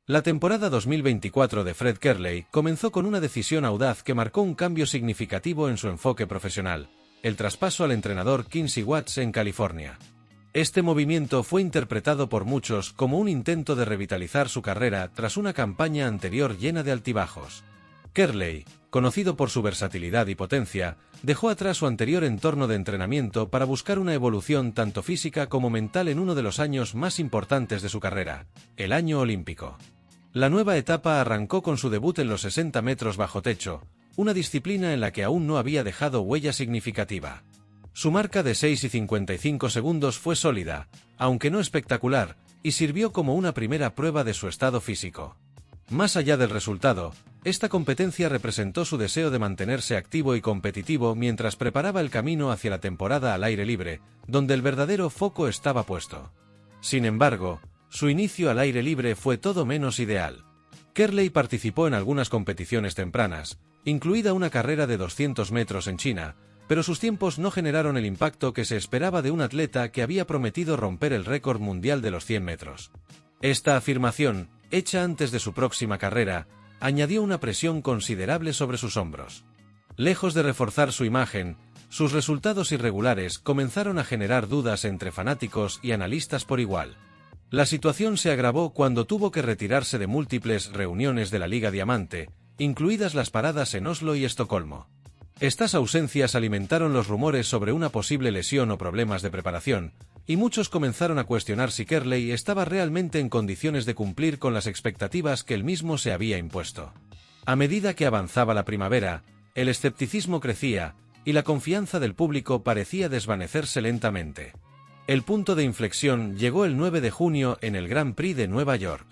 La temporada 2024 de Fred Kerley comenzó con una decisión audaz que marcó un cambio significativo en su enfoque profesional: el traspaso al entrenador Quincy Watts en California. Este movimiento fue interpretado por muchos como un intento de revitalizar su carrera tras una campaña anterior llena de altibajos. Kerley, conocido por su versatilidad y potencia, dejó atrás su anterior entorno de entrenamiento para buscar una evolución tanto física como mental en uno de los años más importantes de su carrera, el año olímpico. La nueva etapa arrancó con su debut en los 60 metros bajo techo, una disciplina en la que aún no había dejado huella significativa. Su marca de 6:55 segundos fue sólida, aunque no espectacular, y sirvió como una primera prueba de su estado físico. Más allá del resultado, esta competencia representó su deseo de mantenerse activo y competitivo mientras preparaba el camino hacia la temporada al aire libre, donde el verdadero foco estaba puesto. Sin embargo, su inicio al aire libre fue todo menos ideal. Kerley participó en algunas competiciones tempranas, incluida una carrera de 200 metros en China, pero sus tiempos no generaron el impacto que se esperaba de un atleta que había prometido romper el récord mundial de los 100 metros. Esta afirmación, hecha antes de su próxima carrera, añadió una presión considerable sobre sus hombros. Lejos de reforzar su imagen, sus resultados irregulares comenzaron a generar dudas entre fanáticos y analistas por igual. La situación se agravó cuando tuvo que retirarse de múltiples reuniones de la Liga Diamante, incluidas las paradas en Oslo y Estocolmo. Estas ausencias alimentaron los rumores sobre una posible lesión o problemas de preparación, y muchos comenzaron a cuestionar si Kerley estaba realmente en condiciones de cumplir con las expectativas que él mismo se había impuesto. A medida que avanzaba la primavera, el escepticismo crecía, y la confianza del público parecía desvanecerse lentamente. El punto de inflexión llegó el 9 de junio en el Grand Prix de Nueva York.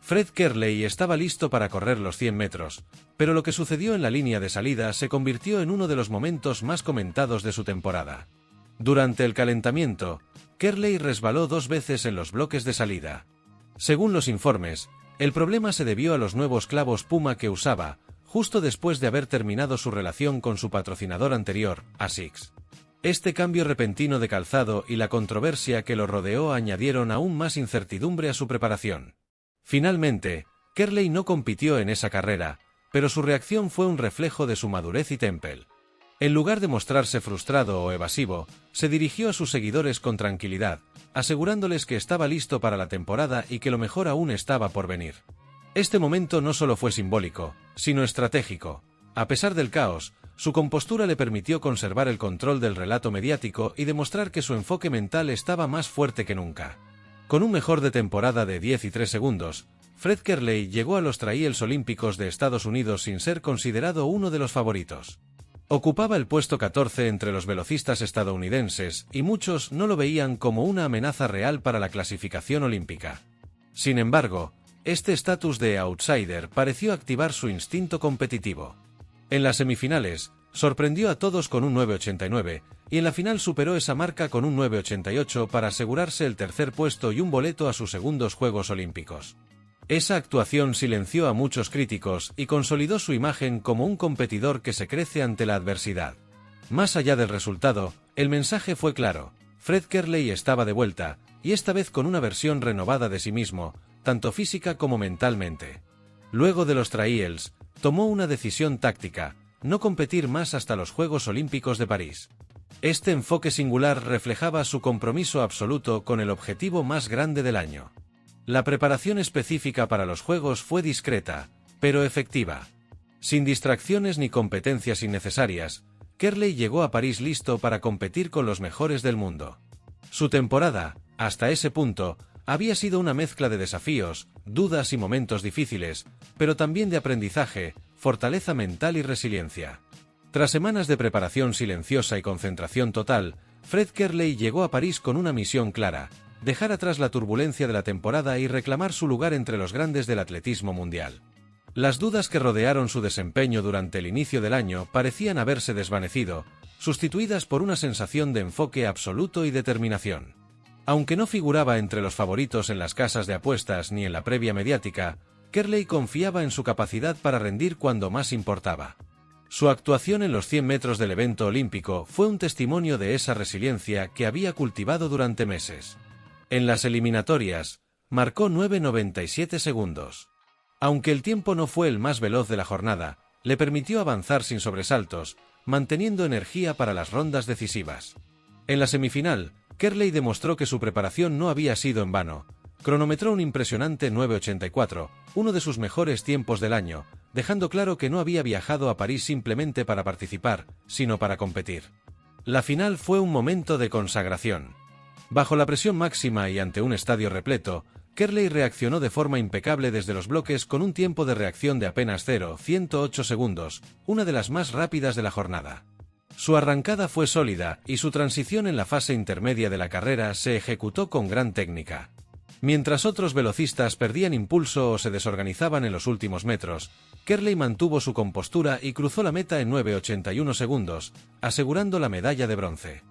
Fred Kerley estaba listo para correr los 100 metros, pero lo que sucedió en la línea de salida se convirtió en uno de los momentos más comentados de su temporada. Durante el calentamiento, Kerley resbaló 2 veces en los bloques de salida. Según los informes, el problema se debió a los nuevos clavos Puma que usaba, justo después de haber terminado su relación con su patrocinador anterior, ASICS. Este cambio repentino de calzado y la controversia que lo rodeó añadieron aún más incertidumbre a su preparación. Finalmente, Kerley no compitió en esa carrera, pero su reacción fue un reflejo de su madurez y temple. En lugar de mostrarse frustrado o evasivo, se dirigió a sus seguidores con tranquilidad, asegurándoles que estaba listo para la temporada y que lo mejor aún estaba por venir. Este momento no solo fue simbólico, sino estratégico. A pesar del caos, su compostura le permitió conservar el control del relato mediático y demostrar que su enfoque mental estaba más fuerte que nunca. Con un mejor de temporada de 10 y 3 segundos, Fred Kerley llegó a los Trials Olímpicos de Estados Unidos sin ser considerado uno de los favoritos. Ocupaba el puesto 14 entre los velocistas estadounidenses y muchos no lo veían como una amenaza real para la clasificación olímpica. Sin embargo, este estatus de outsider pareció activar su instinto competitivo. En las semifinales, sorprendió a todos con un 9.89, y en la final superó esa marca con un 9.88 para asegurarse el tercer puesto y un boleto a sus segundos Juegos Olímpicos. Esa actuación silenció a muchos críticos y consolidó su imagen como un competidor que se crece ante la adversidad. Más allá del resultado, el mensaje fue claro: Fred Kerley estaba de vuelta, y esta vez con una versión renovada de sí mismo, tanto física como mentalmente. Luego de los Trials, tomó una decisión táctica: no competir más hasta los Juegos Olímpicos de París. Este enfoque singular reflejaba su compromiso absoluto con el objetivo más grande del año. La preparación específica para los Juegos fue discreta, pero efectiva. Sin distracciones ni competencias innecesarias, Kerley llegó a París listo para competir con los mejores del mundo. Su temporada, hasta ese punto, había sido una mezcla de desafíos, dudas y momentos difíciles, pero también de aprendizaje, fortaleza mental y resiliencia. Tras semanas de preparación silenciosa y concentración total, Fred Kerley llegó a París con una misión clara: dejar atrás la turbulencia de la temporada y reclamar su lugar entre los grandes del atletismo mundial. Las dudas que rodearon su desempeño durante el inicio del año parecían haberse desvanecido, sustituidas por una sensación de enfoque absoluto y determinación. Aunque no figuraba entre los favoritos en las casas de apuestas ni en la previa mediática, Kerley confiaba en su capacidad para rendir cuando más importaba. Su actuación en los 100 metros del evento olímpico fue un testimonio de esa resiliencia que había cultivado durante meses. En las eliminatorias, marcó 9,97 segundos. Aunque el tiempo no fue el más veloz de la jornada, le permitió avanzar sin sobresaltos, manteniendo energía para las rondas decisivas. En la semifinal, Kerley demostró que su preparación no había sido en vano. Cronometró un impresionante 9,84, uno de sus mejores tiempos del año, dejando claro que no había viajado a París simplemente para participar, sino para competir. La final fue un momento de consagración. Bajo la presión máxima y ante un estadio repleto, Kerley reaccionó de forma impecable desde los bloques con un tiempo de reacción de apenas 0,108 segundos, una de las más rápidas de la jornada. Su arrancada fue sólida y su transición en la fase intermedia de la carrera se ejecutó con gran técnica. Mientras otros velocistas perdían impulso o se desorganizaban en los últimos metros, Kerley mantuvo su compostura y cruzó la meta en 9,81 segundos, asegurando la medalla de bronce.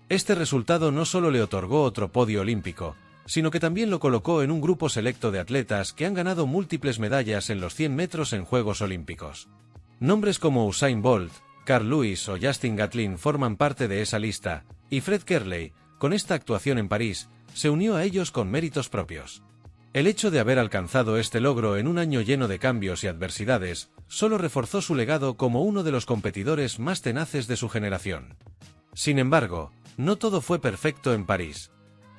Este resultado no solo le otorgó otro podio olímpico, sino que también lo colocó en un grupo selecto de atletas que han ganado múltiples medallas en los 100 metros en Juegos Olímpicos. Nombres como Usain Bolt, Carl Lewis o Justin Gatlin forman parte de esa lista, y Fred Kerley, con esta actuación en París, se unió a ellos con méritos propios. El hecho de haber alcanzado este logro en un año lleno de cambios y adversidades, solo reforzó su legado como uno de los competidores más tenaces de su generación. Sin embargo, no todo fue perfecto en París.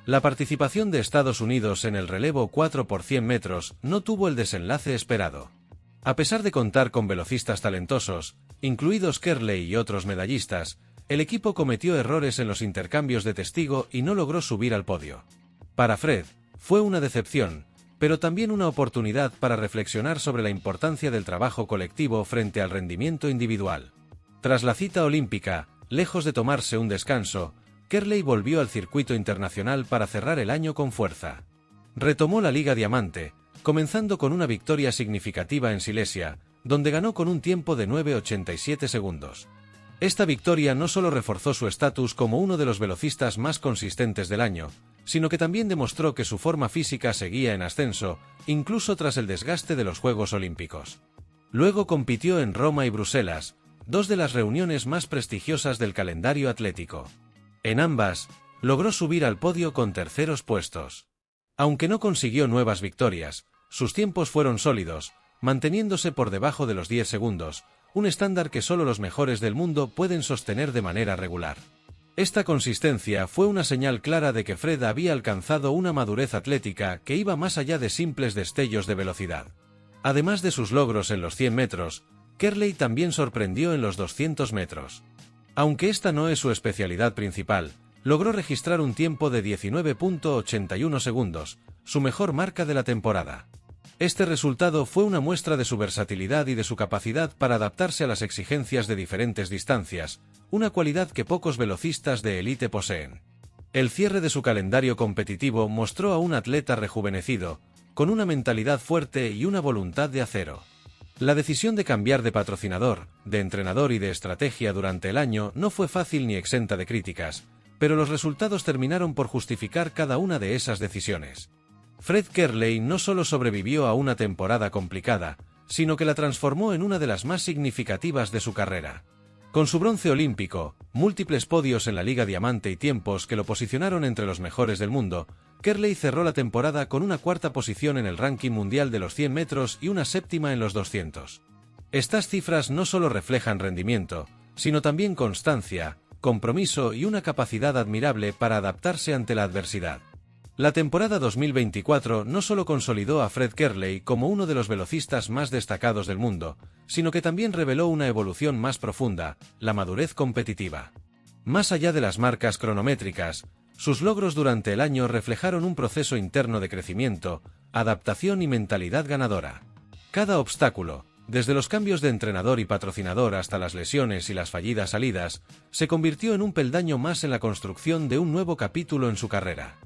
La participación de Estados Unidos en el relevo 4 por 100 metros no tuvo el desenlace esperado. A pesar de contar con velocistas talentosos, incluidos Kerley y otros medallistas, el equipo cometió errores en los intercambios de testigo y no logró subir al podio. Para Fred, fue una decepción, pero también una oportunidad para reflexionar sobre la importancia del trabajo colectivo frente al rendimiento individual. Tras la cita olímpica, lejos de tomarse un descanso, Kerley volvió al circuito internacional para cerrar el año con fuerza. Retomó la Liga Diamante, comenzando con una victoria significativa en Silesia, donde ganó con un tiempo de 9,87 segundos. Esta victoria no solo reforzó su estatus como uno de los velocistas más consistentes del año, sino que también demostró que su forma física seguía en ascenso, incluso tras el desgaste de los Juegos Olímpicos. Luego compitió en Roma y Bruselas, dos de las reuniones más prestigiosas del calendario atlético. En ambas, logró subir al podio con terceros puestos. Aunque no consiguió nuevas victorias, sus tiempos fueron sólidos, manteniéndose por debajo de los 10 segundos, un estándar que solo los mejores del mundo pueden sostener de manera regular. Esta consistencia fue una señal clara de que Fred había alcanzado una madurez atlética que iba más allá de simples destellos de velocidad. Además de sus logros en los 100 metros, Kerley también sorprendió en los 200 metros. Aunque esta no es su especialidad principal, logró registrar un tiempo de 19,81 segundos, su mejor marca de la temporada. Este resultado fue una muestra de su versatilidad y de su capacidad para adaptarse a las exigencias de diferentes distancias, una cualidad que pocos velocistas de élite poseen. El cierre de su calendario competitivo mostró a un atleta rejuvenecido, con una mentalidad fuerte y una voluntad de acero. La decisión de cambiar de patrocinador, de entrenador y de estrategia durante el año no fue fácil ni exenta de críticas, pero los resultados terminaron por justificar cada una de esas decisiones. Fred Kerley no solo sobrevivió a una temporada complicada, sino que la transformó en una de las más significativas de su carrera. Con su bronce olímpico, múltiples podios en la Liga Diamante y tiempos que lo posicionaron entre los mejores del mundo, Kerley cerró la temporada con una cuarta posición en el ranking mundial de los 100 metros y una séptima en los 200. Estas cifras no solo reflejan rendimiento, sino también constancia, compromiso y una capacidad admirable para adaptarse ante la adversidad. La temporada 2024 no solo consolidó a Fred Kerley como uno de los velocistas más destacados del mundo, sino que también reveló una evolución más profunda, la madurez competitiva. Más allá de las marcas cronométricas, sus logros durante el año reflejaron un proceso interno de crecimiento, adaptación y mentalidad ganadora. Cada obstáculo, desde los cambios de entrenador y patrocinador hasta las lesiones y las fallidas salidas, se convirtió en un peldaño más en la construcción de un nuevo capítulo en su carrera.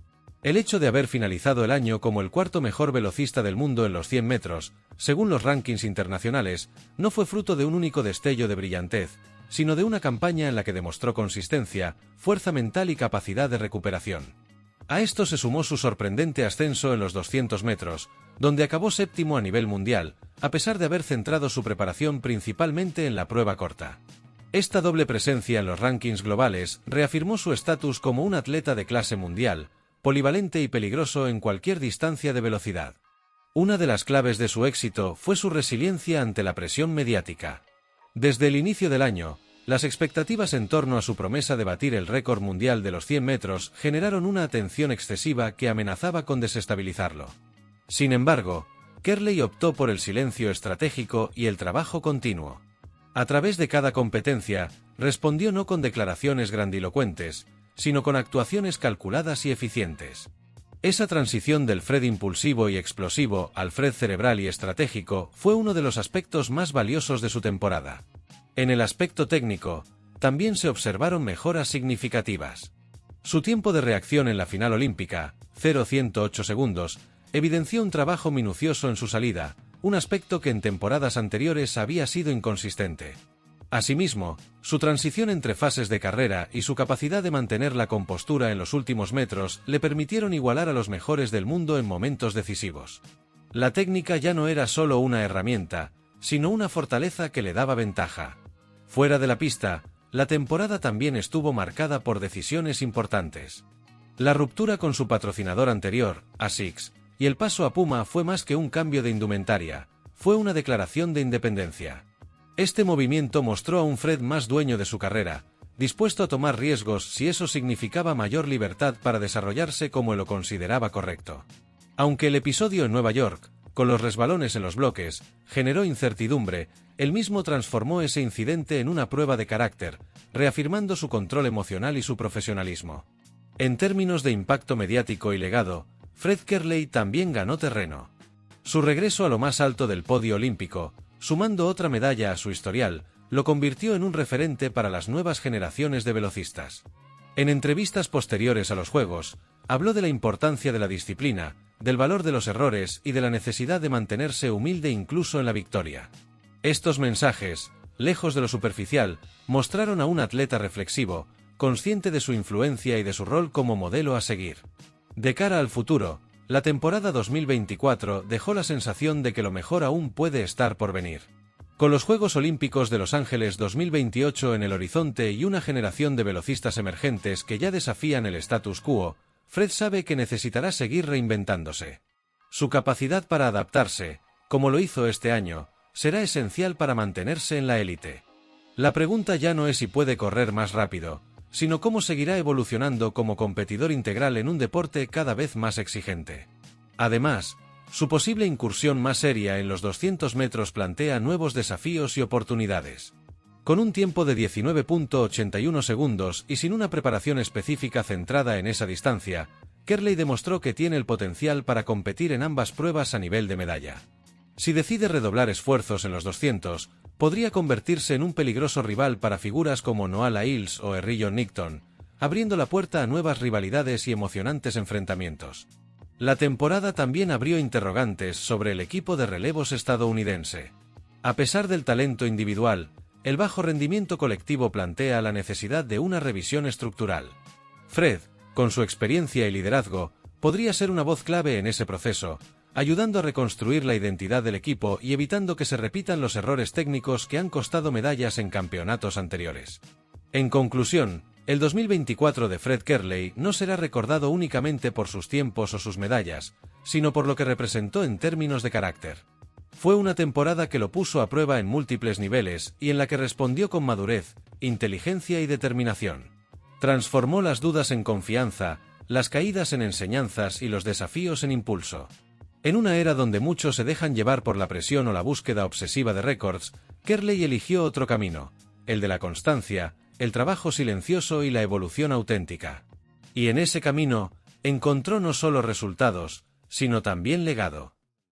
El hecho de haber finalizado el año como el cuarto mejor velocista del mundo en los 100 metros, según los rankings internacionales, no fue fruto de un único destello de brillantez, sino de una campaña en la que demostró consistencia, fuerza mental y capacidad de recuperación. A esto se sumó su sorprendente ascenso en los 200 metros, donde acabó séptimo a nivel mundial, a pesar de haber centrado su preparación principalmente en la prueba corta. Esta doble presencia en los rankings globales reafirmó su estatus como un atleta de clase mundial, polivalente y peligroso en cualquier distancia de velocidad. Una de las claves de su éxito fue su resiliencia ante la presión mediática. Desde el inicio del año, las expectativas en torno a su promesa de batir el récord mundial de los 100 metros generaron una atención excesiva que amenazaba con desestabilizarlo. Sin embargo, Kerley optó por el silencio estratégico y el trabajo continuo. A través de cada competencia, respondió no con declaraciones grandilocuentes, sino con actuaciones calculadas y eficientes. Esa transición del Fred impulsivo y explosivo al Fred cerebral y estratégico fue uno de los aspectos más valiosos de su temporada. En el aspecto técnico, también se observaron mejoras significativas. Su tiempo de reacción en la final olímpica, 0,108 segundos, evidenció un trabajo minucioso en su salida, un aspecto que en temporadas anteriores había sido inconsistente. Asimismo, su transición entre fases de carrera y su capacidad de mantener la compostura en los últimos metros le permitieron igualar a los mejores del mundo en momentos decisivos. La técnica ya no era solo una herramienta, sino una fortaleza que le daba ventaja. Fuera de la pista, la temporada también estuvo marcada por decisiones importantes. La ruptura con su patrocinador anterior, ASICS, y el paso a Puma fue más que un cambio de indumentaria, fue una declaración de independencia. Este movimiento mostró a un Fred más dueño de su carrera, dispuesto a tomar riesgos si eso significaba mayor libertad para desarrollarse como lo consideraba correcto. Aunque el episodio en Nueva York, con los resbalones en los bloques, generó incertidumbre, él mismo transformó ese incidente en una prueba de carácter, reafirmando su control emocional y su profesionalismo. En términos de impacto mediático y legado, Fred Kerley también ganó terreno. Su regreso a lo más alto del podio olímpico, sumando otra medalla a su historial, lo convirtió en un referente para las nuevas generaciones de velocistas. En entrevistas posteriores a los Juegos, habló de la importancia de la disciplina, del valor de los errores y de la necesidad de mantenerse humilde incluso en la victoria. Estos mensajes, lejos de lo superficial, mostraron a un atleta reflexivo, consciente de su influencia y de su rol como modelo a seguir. De cara al futuro, la temporada 2024 dejó la sensación de que lo mejor aún puede estar por venir. Con los Juegos Olímpicos de Los Ángeles 2028 en el horizonte y una generación de velocistas emergentes que ya desafían el status quo, Fred sabe que necesitará seguir reinventándose. Su capacidad para adaptarse, como lo hizo este año, será esencial para mantenerse en la élite. La pregunta ya no es si puede correr más rápido, sino cómo seguirá evolucionando como competidor integral en un deporte cada vez más exigente. Además, su posible incursión más seria en los 200 metros plantea nuevos desafíos y oportunidades. Con un tiempo de 19,81 segundos y sin una preparación específica centrada en esa distancia, Kerley demostró que tiene el potencial para competir en ambas pruebas a nivel de medalla. Si decide redoblar esfuerzos en los 200, podría convertirse en un peligroso rival para figuras como Noah Lyles o John Nixon, abriendo la puerta a nuevas rivalidades y emocionantes enfrentamientos. La temporada también abrió interrogantes sobre el equipo de relevos estadounidense. A pesar del talento individual, el bajo rendimiento colectivo plantea la necesidad de una revisión estructural. Fred, con su experiencia y liderazgo, podría ser una voz clave en ese proceso, ayudando a reconstruir la identidad del equipo y evitando que se repitan los errores técnicos que han costado medallas en campeonatos anteriores. En conclusión, el 2024 de Fred Kerley no será recordado únicamente por sus tiempos o sus medallas, sino por lo que representó en términos de carácter. Fue una temporada que lo puso a prueba en múltiples niveles y en la que respondió con madurez, inteligencia y determinación. Transformó las dudas en confianza, las caídas en enseñanzas y los desafíos en impulso. En una era donde muchos se dejan llevar por la presión o la búsqueda obsesiva de récords, Kerley eligió otro camino, el de la constancia, el trabajo silencioso y la evolución auténtica. Y en ese camino, encontró no solo resultados, sino también legado.